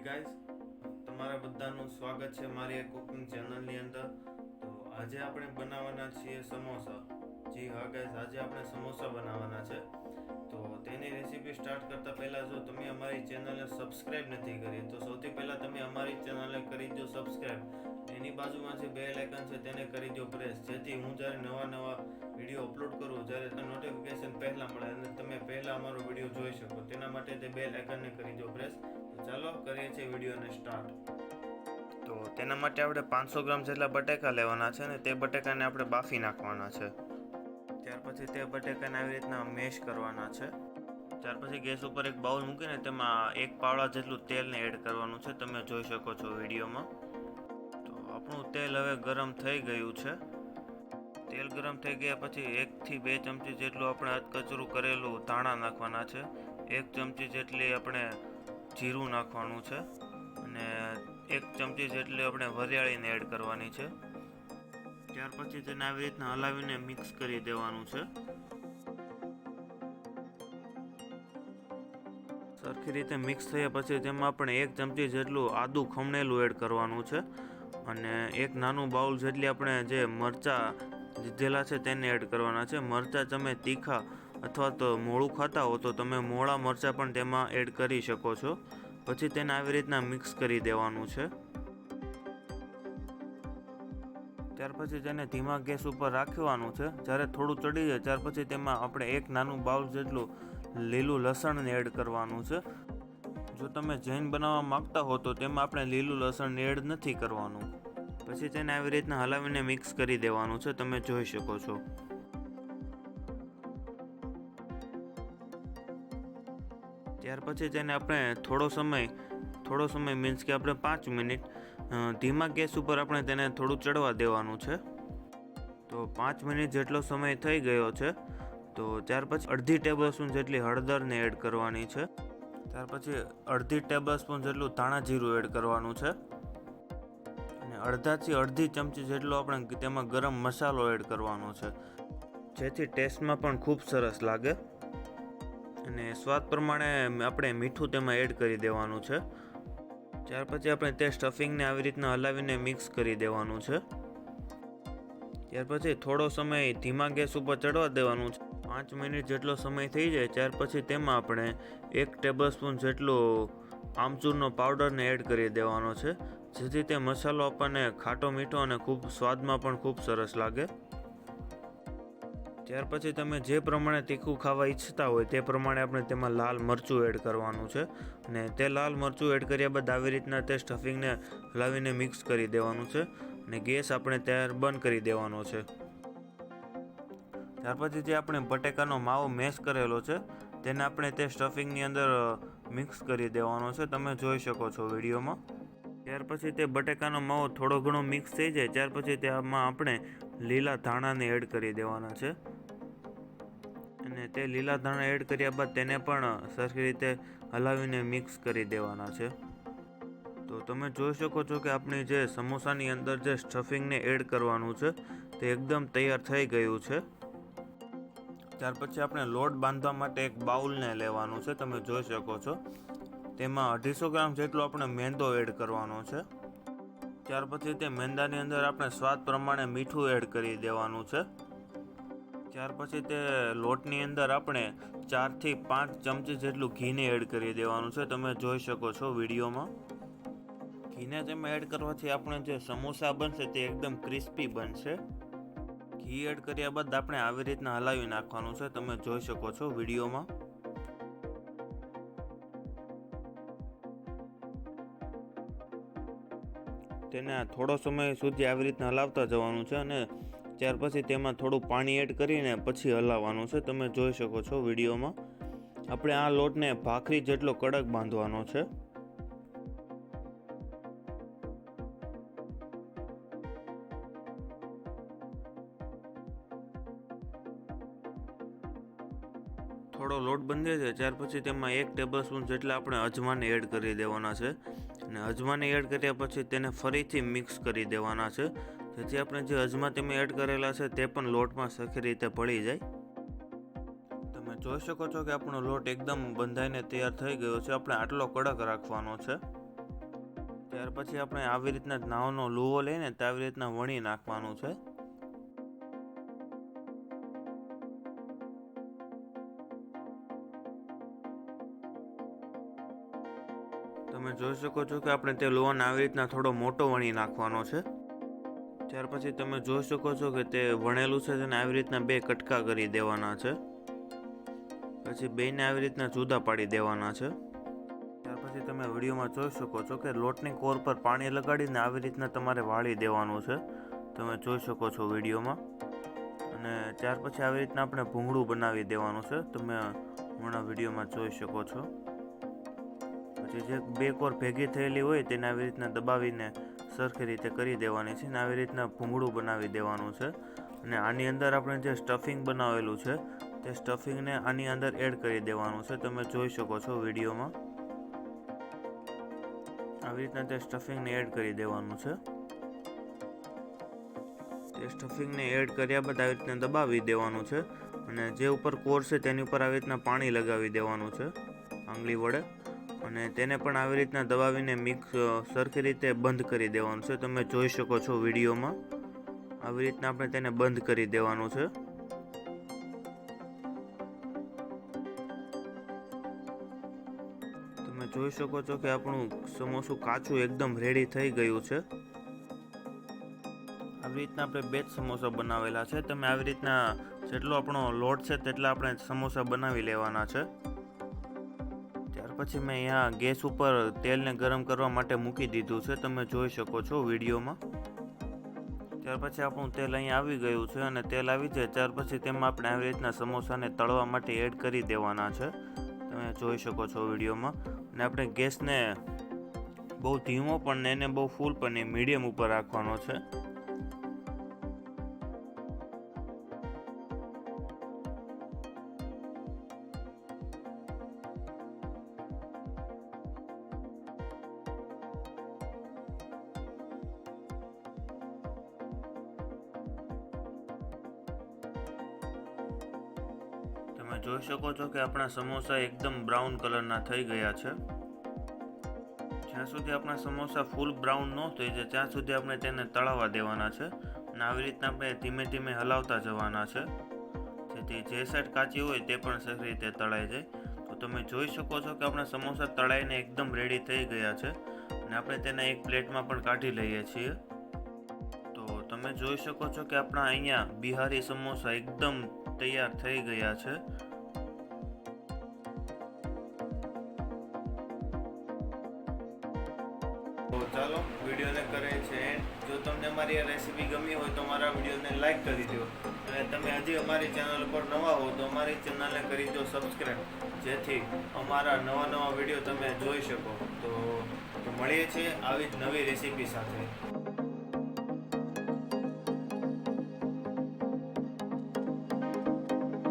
Guys, તમારા બધાનું સ્વાગત છે મારી એક કુકિંગ ચેનલની અંદર. તો આજે આપણે બનાવવાના છીએ સમોસા. જી હા ગાઈસ, આજે આપણે સમોસા બનાવવાના છે. તો તેની રેસીપી સ્ટાર્ટ કરતાં પહેલાં જો તમે અમારી ચેનલને સબસ્ક્રાઈબ નથી કરી તો સૌથી પહેલાં તમે અમારી ચેનલને કરી દો સબસ્ક્રાઈબ. એની બાજુમાં જે બેલ આઇકન છે તેને કરી દો પ્રેસ, જેથી હું જ્યારે નવા વિડીયો અપલોડ કરું ત્યારે નોટિફિકેશન પહેલાં મળે અને તમે પહેલાં અમારો વિડીયો જોઈ શકો. તેના માટે તે બેલ આઇકનને કરી દો પ્રેસ. ચાલો કરીએ છીએ વિડીયોને સ્ટાર્ટ. તો તેના માટે આપણે 500 ગ્રામ જેટલા બટેકા લેવાના છે અને તે બટેકાને આપણે બાફી નાખવાના છે. ત્યાર પછી તે બટેકાને આવી રીતના મેશ કરવાના છે. ત્યાર પછી ગેસ ઉપર એક બાઉલ મૂકીને તેમાં 1 પાવડા જેટલું તેલને એડ કરવાનું છે. તમે જોઈ શકો છો વિડીયોમાં. તો આપણું તેલ હવે ગરમ થઈ ગયું છે. તેલ ગરમ થઈ ગયા પછી 1 થી 2 ચમચી જેટલું આપણે અધકચરું કરેલું ધાણા નાખવાના છે. 1 ચમચી જેટલી આપણે જીરું નાખવાનું છે અને 1 ચમચી જેટલી આપણે વરિયાળીને એડ કરવાની છે. ત્યાર પછી તેને આવી રીતના હલાવીને મિક્સ કરી દેવાનું છે. સરખી રીતે મિક્સ થયા પછી તેમાં આપણે 1 ચમચી જેટલું આદું ખમણેલું એડ કરવાનું છે અને 1 નાનું બાઉલ જેટલી આપણે જે મરચાં લીધેલા છે તેને એડ કરવાના છે. મરચાં તમે તીખા અથવા તો મોળું ખાતા હો તો તમે મોળા મરચાં પણ તેમાં એડ કરી શકો છો. પછી તેને આવી રીતના મિક્સ કરી દેવાનું છે. ત્યાર પછી તેને ધીમા ગેસ ઉપર રાખવાનું છે. જ્યારે થોડું ચડી જાય ત્યાર પછી તેમાં આપણે 1 નાનું બાઉલ જેટલું લીલું લસણને એડ કરવાનું છે. જો તમે જૈન બનાવવા માંગતા હો તો તેમાં આપણે લીલું લસણ એડ નથી કરવાનું. પછી તેને આવી રીતના હલાવીને મિક્સ કરી દેવાનું છે. તમે જોઈ શકો છો. ત્યાર પછી તેને આપણે થોડો સમય મીન્સ કે આપણે 5 મિનિટ ધીમા ગેસ ઉપર આપણે તેને થોડું ચડવા દેવાનું છે. તો 5 મિનિટ જેટલો સમય થઈ ગયો છે. તો ત્યાર પછી અડધી ટેબલ સ્પૂન જેટલી હળદરને એડ કરવાની છે. ત્યાર પછી અડધી ટેબલ સ્પૂન જેટલું ધાણા જીરું એડ કરવાનું છે અને અડધી ચમચી જેટલો આપણે તેમાં ગરમ મસાલો એડ કરવાનો છે, જેથી ટેસ્ટમાં પણ ખૂબ સરસ લાગે. અને સ્વાદ પ્રમાણે આપણે મીઠું તેમાં એડ કરી દેવાનું છે. ત્યાર પછી આપણે તે સ્ટફિંગને આવી રીતના હલાવીને મિક્સ કરી દેવાનું છે. ત્યાર પછી થોડો સમય ધીમા ગેસ ઉપર ચડવા દેવાનું છે. 5 મિનિટ જેટલો સમય થઈ જાય ત્યાર પછી તેમાં આપણે 1 ટેબલ સ્પૂન જેટલું આમચૂરનો પાવડરને એડ કરી દેવાનો છે, જેથી તે મસાલો આપણને ખાટો મીઠો અને ખૂબ સ્વાદમાં પણ ખૂબ સરસ લાગે. ત્યાર પછી તમે જે પ્રમાણે તીખું ખાવા ઈચ્છતા હોય તે પ્રમાણે આપણે તેમાં લાલ મરચું એડ કરવાનું છે અને તે લાલ મરચું એડ કર્યા બાદ આવી રીતના તે સ્ટફિંગને હલાવીને મિક્સ કરી દેવાનું છે અને ગેસ આપણે ત્યાર બંધ કરી દેવાનો છે. ત્યાર પછી જે આપણે બટેકાનો માવો મેશ કરેલો છે તેને આપણે તે સ્ટફિંગની અંદર મિક્સ કરી દેવાનો છે. તમે જોઈ શકો છો વિડીયોમાં. ત્યાર પછી તે બટેકાનો માવો થોડો ઘણો મિક્સ થઈ જાય ત્યાર પછી તેમાં આપણે લીલા ધાણાને એડ કરી દેવાના છે અને તે લીલા ધાણા એડ કર્યા બાદ તેને પણ સરખી રીતે હલાવીને મિક્સ કરી દેવાના છે. તો તમે જોઈ શકો છો કે આપણી જે સમોસાની અંદર જે સ્ટફિંગને એડ કરવાનું છે તે એકદમ તૈયાર થઈ ગયું છે. ત્યાર પછી આપણે લોટ બાંધવા માટે એક બાઉલને લેવાનું છે. તમે જોઈ શકો છો તેમાં 250 ગ્રામ જેટલો આપણે મેંદો એડ કરવાનો છે. ત્યાર પછી તે મેંદાની અંદર આપણે સ્વાદ પ્રમાણે મીઠું એડ કરી દેવાનું છે. ત્યાર પછી તે લોટની અંદર આપણે 4 થી 5 ચમચી જેટલું ઘીને એડ કરી દેવાનું છે. તમે જોઈ શકો છો વિડીયોમાં. ઘીને તેમાં એડ કરવાથી આપણે જે સમોસા બનશે તે એકદમ ક્રિસ્પી બનશે. ઘી એડ કર્યા બાદ આપણે આવી રીતના હલાવી નાખવાનું છે. તમે જોઈ શકો છો વિડીયોમાં. તેને થોડો સમય સુધી આવી રીતના હલાવતા જવાનું છે અને ત્યાર પછી તેમાં થોડું પાણી એડ કરીને પછી હલાવવાનું છે. તમે જોઈ શકો છો વિડીયોમાં. આપણે આ લોટને ભાખરી જેટલો કડક બાંધવાનો છે. થોડો લોટ બંધાઈ જાય ત્યાર પછી તેમાં 1 ટેબલ સ્પૂન જેટલા આપણે અજમાને એડ કરી દેવાના છે અને અજમાને એડ કર્યા પછી તેને ફરીથી મિક્સ કરી દેવાના છે, જેથી આપણે જે અજમા તેમાં એડ કરેલા છે તે પણ લોટમાં સરખી રીતે ભળી જાય. તમે જોઈ શકો છો કે આપણો લોટ એકદમ બંધાઈને તૈયાર થઈ ગયો છે. આપણે આટલો કડક રાખવાનો છે. ત્યાર પછી આપણે આવી રીતના નાવનો લુવો લઈને તે આવી રીતના વણી નાખવાનું છે. તમે જોઈ શકો છો કે આપણે તે લુવાને આવી રીતના થોડો મોટો વણી નાખવાનો છે. ત્યાર પછી તમે જોઈ શકો છો કે તે વણેલું છે તેને આવી રીતના 2 કટકા કરી દેવાના છે. પછી બેને આવી રીતના જુદા પાડી દેવાના છે. ત્યાર પછી તમે વિડીયોમાં જોઈ શકો છો કે લોટની કોર પર પાણી લગાડીને આવી રીતના તમારે વાળી દેવાનું છે. તમે જોઈ શકો છો વિડીયોમાં. અને ત્યાર પછી આવી રીતના આપણે ભૂંગળું બનાવી દેવાનું છે. તમે હમણાં વિડીયોમાં જોઈ શકો છો. પછી જે 2 કોર ભેગી થયેલી હોય તેને આવી રીતના દબાવીને સરખી રીતે કરી દેવાની છે. અને આવી રીતના ભૂંગળું બનાવી દેવાનું છે. અને આની અંદર આપણે જે સ્ટફિંગ બનાવેલું છે તે સ્ટફિંગને આની અંદર એડ કરી દેવાનું છે. તમે જોઈ શકો છો વિડીયોમાં. આવી રીતના તે સ્ટફિંગને એડ કરી દેવાનું છે. તે સ્ટફિંગને એડ કર્યા બાદ આવી રીતના દબાવી દેવાનું છે. અને જે ઉપર કોર છે તેની ઉપર આવી રીતના પાણી લગાવી દેવાનું છે આંગળી વડે. અને તેને પણ આવી રીતના દબાવીને મિક્સ સરખી રીતે બંધ કરી દેવાનું છે. તમે જોઈ શકો છો વિડીયોમાં. આવી રીતના આપણે તેને બંધ કરી દેવાનું છે. તમે જોઈ શકો છો કે આપણું સમોસું કાચું એકદમ રેડી થઈ ગયું છે. આવી રીતના આપણે 2 જ સમોસા બનાવેલા છે. તમે આવી રીતના જેટલો આપણો લોટ છે તેટલા આપણે સમોસા બનાવી લેવાના છે. ત્યાર પછી મેં અહીંયા ગેસ ઉપર તેલને ગરમ કરવા માટે મૂકી દીધું છે. તમે જોઈ શકો છો વિડીયોમાં. ત્યાર પછી આપણું તેલ અહીંયા આવી ગયું છે. અને તેલ આવી જાય ત્યાર પછી તેમાં આપણે આવી રીતના સમોસાને તળવા માટે એડ કરી દેવાના છે. તમે જોઈ શકો છો વિડીયોમાં. અને આપણે ગેસને બહુ ધીમો પણ ને એને બહુ ફૂલ પણ નહીં, મીડિયમ ઉપર રાખવાનો છે. તમે જોઈ શકો છો કે આપણા સમોસા એકદમ બ્રાઉન કલરના થઈ ગયા છે. જ્યાં સુધી આપણા સમોસા ફૂલ બ્રાઉન ન થઈ જાય ત્યાં સુધી આપણે તેને તળાવવા દેવાના છે. અને આવી રીતના આપણે ધીમે ધીમે હલાવતા જવાના છે જેથી જે સાઈડ કાચી હોય તે પણ સરખી રીતે તળાઈ જાય. તો તમે જોઈ શકો છો કે આપણા સમોસા તળાઈને એકદમ રેડી થઈ ગયા છે. અને આપણે તેને એક પ્લેટમાં પણ કાઢી લઈએ છીએ. તો તમે જોઈ શકો છો કે આપણા અહીંયા બિહારી સમોસા એકદમ તૈયાર થઈ ગયા છે. તો ચાલો વિડીયોને કરે છે એન્ડ. જો તમને અમારી આ રેસીપી ગમી હોય તો અમારા વિડીયોને લાઈક કરી દો. અને તમે હજી અમારી ચેનલ પર નવા હો તો અમારી ચેનલને કરી દો સબસ્ક્રાઈબ, જેથી અમારા નવા વિડીયો તમે જોઈ શકો. તો મળીએ છીએ આવી જ નવી રેસીપી સાથે.